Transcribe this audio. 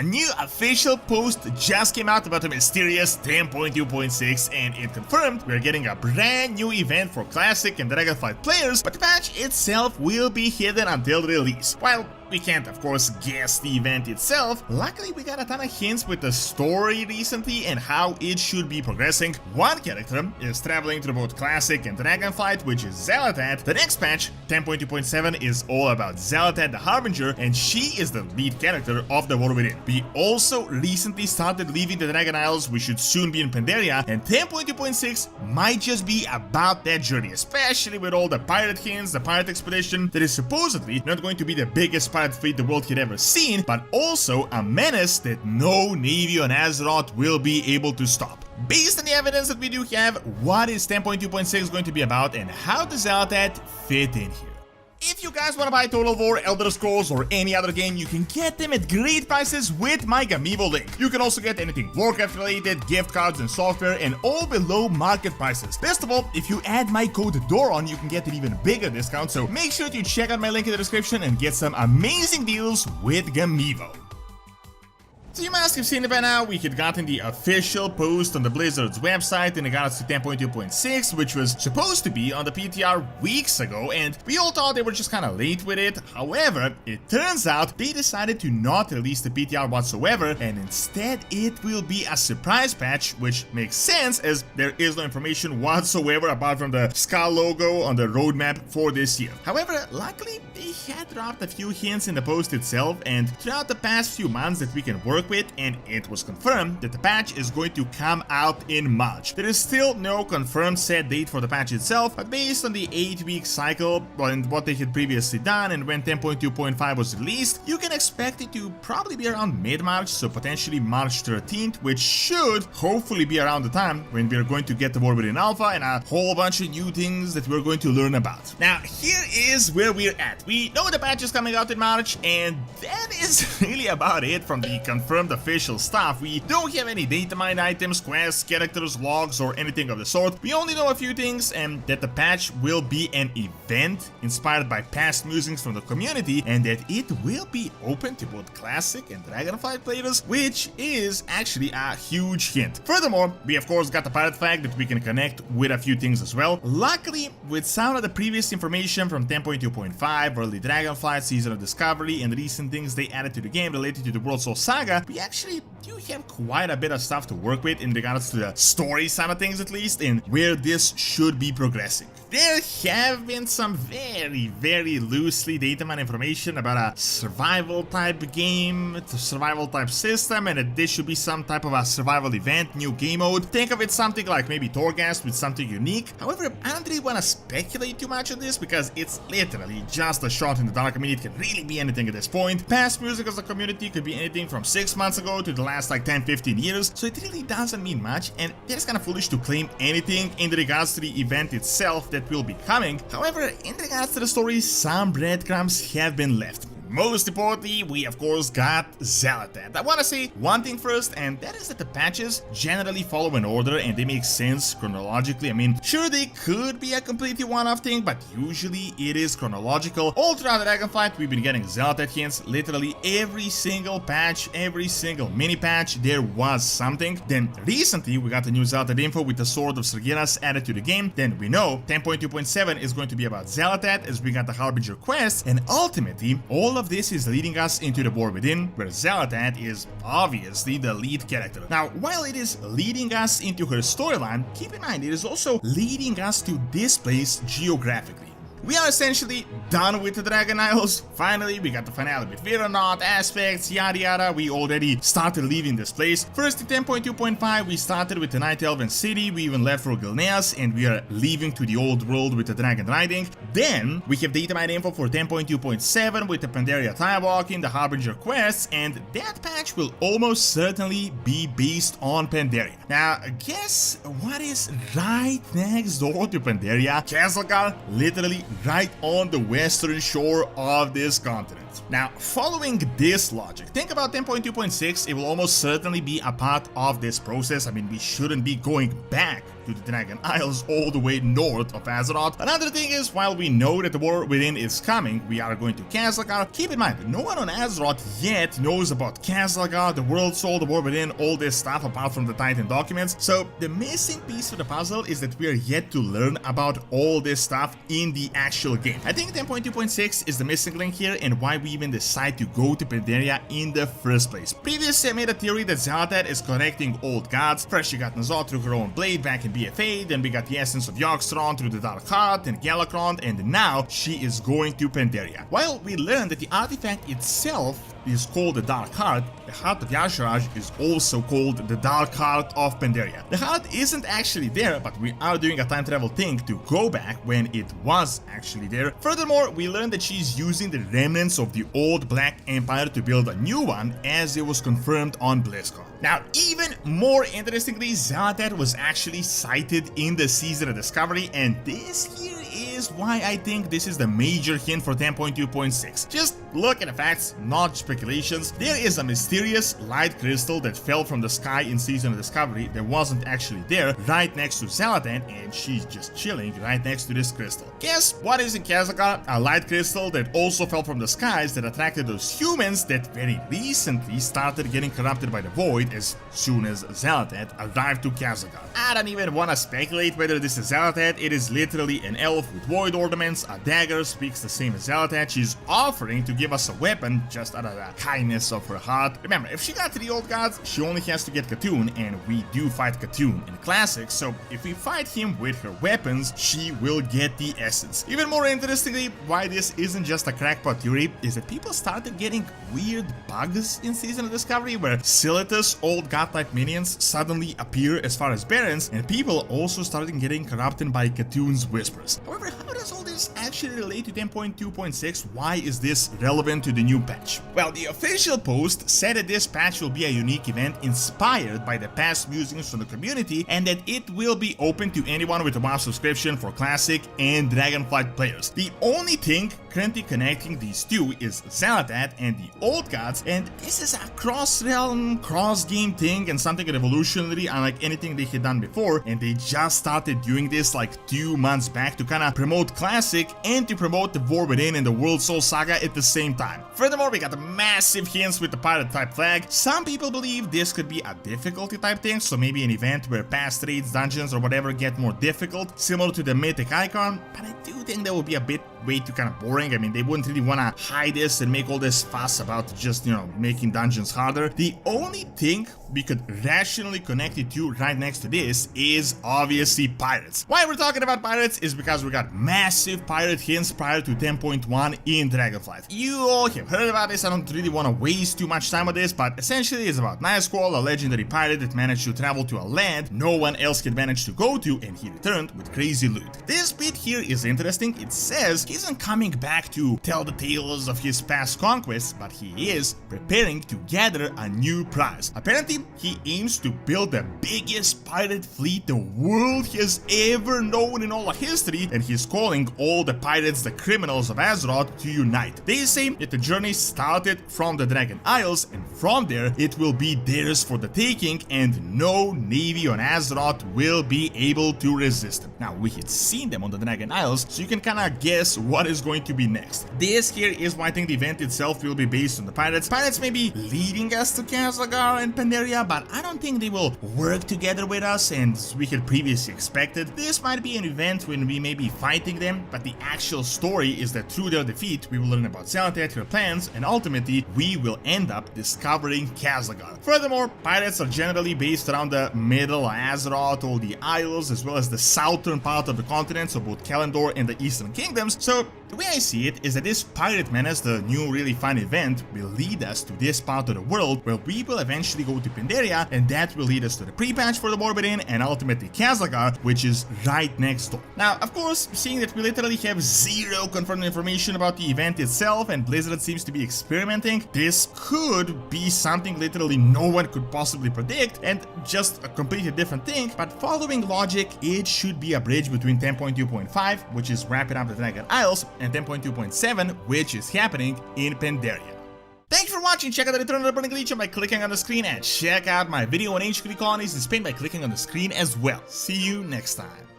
A new official post just came out about the mysterious 10.2.6, and it confirmed we're getting a brand new event for Classic and Dragonflight players, but the patch itself will be hidden until release. While we can't, of course, guess the event itself, luckily we got a ton of hints with the story recently and how it should be progressing. One character is traveling through both Classic and Dragonflight, which is Xal'atath. The next patch, 10.2.7, is all about Xal'atath the Harbinger, and she is the lead character of the War Within. We also recently started leaving the Dragon Isles, we should soon be in Pandaria, and 10.2.6 might just be about that journey, especially with all the pirate hints, the pirate expedition that is supposedly not going to be the biggest pirate fleet the world had ever seen, but also a menace that no navy on Azeroth will be able to stop. Based on the evidence that we do have, what is 10.2.6 going to be about, and how does Xal'atath fit in here? If you guys want to buy Total War, Elder Scrolls, or any other game, you can get them at great prices with my Gamivo link. You can also get anything Warcraft related, gift cards and software, and all below market prices. Best of all, if you add my code DORON, you can get an even bigger discount, so make sure to check out my link in the description and get some amazing deals with Gamivo. So you must have seen it by now, we had gotten the official post on the Blizzard's website in regards to 10.2.6, which was supposed to be on the PTR weeks ago, and we all thought they were just kinda late with it. However, it turns out they decided to not release the PTR whatsoever, and instead it will be a surprise patch, which makes sense as there is no information whatsoever apart from the skull logo on the roadmap for this year. However, luckily they had dropped a few hints in the post itself, and throughout the past few months that we can work with, and it was confirmed that the patch is going to come out in March. There is still no confirmed set date for the patch itself, but based on the 8-week cycle and what they had previously done and when 10.2.5 was released, you can expect it to probably be around mid-March, so potentially March 13th, which should hopefully be around the time when we're going to get the War Within Alpha and a whole bunch of new things that we're going to learn about. Now, here is where we're at. We know the patch is coming out in March, and that is really about it from the confirmed official stuff. We don't have any data mined items, quests, characters, logs, or anything of the sort. We only know a few things, and that the patch will be an event inspired by past musings from the community, and that it will be open to both Classic and Dragonflight players, which is actually a huge hint. Furthermore, we of course got the pirate flag that we can connect with a few things as well. Luckily, with some of the previous information from 10.2.5, early Dragonflight, Season of Discovery, and recent things they added to the game related to the World Soul Saga, we actually do have quite a bit of stuff to work with in regards to the story side of things, at least, and where this should be progressing. There have been some very loosely data mined information about a survival type game, survival type system, and that this should be some type of a survival event, new game mode. Think of it something like maybe Torghast with something unique. However, I don't really want to speculate too much on this because it's literally just a shot in the dark. I mean, it can really be anything at this point. Past music of the community could be anything from 6 months ago to the last like 10-15 years, so it really doesn't mean much, and it is kind of foolish to claim anything in regards to the event itself that will be coming. However, in regards to the story, some breadcrumbs have been left. Most importantly, we of course got Xal'atath. I want to say one thing first, and that is that the patches generally follow an order and they make sense chronologically. I mean, sure, they could be a completely one-off thing, but usually it is chronological. All throughout Dragonflight, we've been getting Xal'atath hints. Literally every single patch, every single mini patch, there was something. Then recently, we got the new Xal'atath info with the Sword of Sargeras added to the game. Then we know 10.2.7 is going to be about Xal'atath, as we got the Harbinger quest, and ultimately, all of this is leading us into the War Within, where Xal'atath is obviously the lead character. Now, while it is leading us into her storyline, keep in mind it is also leading us to this place geographically. We are essentially done with the Dragon Isles. Finally, we got the finale with Vironot, aspects, yada yada. We already started leaving this place. First in 10.2.5, we started with the Night Elven City. We even left for Gilneas, and we are leaving to the old world with the Dragon Riding. Then, we have data mine info for 10.2.7 with the Pandaria time walking, the Harbinger quests, and that patch will almost certainly be based on Pandaria. Now, guess what is right next door to Pandaria? Castlegar, literally right on the western shore of this continent. Azeroth. Now, following this logic, think about 10.2.6, it will almost certainly be a part of this process. I mean, we shouldn't be going back to the Dragon Isles all the way north of Azeroth. Another thing is, while we know that the War Within is coming, we are going to Xal'atath. Keep in mind that no one on Azeroth yet knows about Xal'atath, the World Soul, the War Within, all this stuff apart from the Titan documents. So the missing piece of the puzzle is that we are yet to learn about all this stuff in the actual game. I think 10.2.6 is the missing link here and why we even decide to go to Pandaria in the first place. Previously I made a theory that Xal'atath is connecting old gods. First she got N'Zoth through her own blade back in BFA, then we got the essence of Yogg-Saron through the Dark Heart and Galakrond, and now she is going to Pandaria. While we learned that the artifact itself is called the Dark Heart, the Heart of Y'Shaarj is also called the Dark Heart of Pandaria. The heart isn't actually there, but we are doing a time travel thing to go back when it was actually there. Furthermore, we learned that she's using the remnants of the old Black Empire to build a new one, as it was confirmed on BlizzCon. Now, even more interestingly, Xal'atath was actually cited in the Season of Discovery, and this here is why I think this is the major hint for 10.2.6. Just look at the facts, not speculations. There is a mysterious light crystal that fell from the sky in Season of Discovery that wasn't actually there, right next to Xal'atath, and she's just chilling right next to this crystal. Guess what is in Xal'atath? A light crystal that also fell from the skies that attracted those humans that very recently started getting corrupted by the Void as soon as Xal'atath arrived to Xal'atath. I don't even want to speculate whether this is Xal'atath. It is literally an elf with void ornaments, a dagger, speaks the same as Xal'atath. She's offering to give us a weapon just out of the kindness of her heart. Remember, if she got 3 old gods, she only has to get Khatoon, and we do fight Khatoon in Classic, so if we fight him with her weapons, she will get the essence. Even more interestingly, why this isn't just a crackpot theory is that people started getting weird bugs in Season of Discovery where Xal'atath's old god-type minions suddenly appear as far as Barons, and people also started getting corrupted by Khatoon's whispers. However, how does all this actually relate to 10.2.6? Why is this relevant to the new patch? Well, the official post said that this patch will be a unique event inspired by the past musings from the community, and that it will be open to anyone with a WoW subscription for Classic and Dragonflight players. The only thing currently connecting these two is Xal'atath and the old gods, and this is a cross-realm, cross-game thing and something revolutionary unlike anything they had done before, and they just started doing this like 2 months back to kinda promote Classic and to promote the War Within and the World Soul Saga at the same time. Furthermore, we got massive hints with the pirate type flag. Some people believe this could be a difficulty type thing, so maybe an event where past raids, dungeons or whatever get more difficult, similar to the mythic icon, but I do think that would be a bit way too kind of boring. I mean, they wouldn't really want to hide this and make all this fuss about just, you know, making dungeons harder. The only thing we could rationally connect it to right next to this is obviously pirates. Why we're talking about pirates is because we got massive pirate hints prior to 10.1 in Dragonflight. You all have heard about this, I don't really want to waste too much time on this, but essentially it's about Nightsquall, a legendary pirate that managed to travel to a land no one else could manage to go to, and he returned with crazy loot. This bit here is interesting. It says he isn't coming back to tell the tales of his past conquests, but he is preparing to gather a new prize. Apparently, he aims to build the biggest pirate fleet the world has ever known in all of history, and he's calling all the pirates, the criminals of Azeroth, to unite. They say that the journey started from the Dragon Isles, and from there it will be theirs for the taking, and no navy on Azeroth will be able to resist them. Now, we had seen them on the Dragon Isles, so you can kinda guess what is going to be next. This here is why I think the event itself will be based on the pirates. Pirates may be leading us to Xal'atath and Pandaria, but I don't think they will work together with us, and as we had previously expected, this might be an event when we may be fighting them, but the actual story is that through their defeat, we will learn about Xal'atath, her plans, and ultimately, we will end up discovering Xal'atath. Furthermore, pirates are generally based around the middle Azeroth, all the isles, as well as the southern part of the continent, so both Kalimdor and the Eastern Kingdoms. So the way I see it is that this Pirate Menace, the new really fun event, will lead us to this part of the world where we will eventually go to Pandaria, and that will lead us to the pre-patch for the War Within and ultimately Xal'atath, which is right next door. Now, of course, seeing that we literally have zero confirmed information about the event itself and Blizzard seems to be experimenting, this could be something literally no one could possibly predict and just a completely different thing, but following logic, it should be a bridge between 10.2.5, which is wrapping up the Dragon Isles, and 10.2.7, which is happening in Pandaria. Thank you for watching. Check out the Return of the Burning Legion by clicking on the screen, and check out my video on ancient Greek colonies in Spain by clicking on the screen as well. See you next time.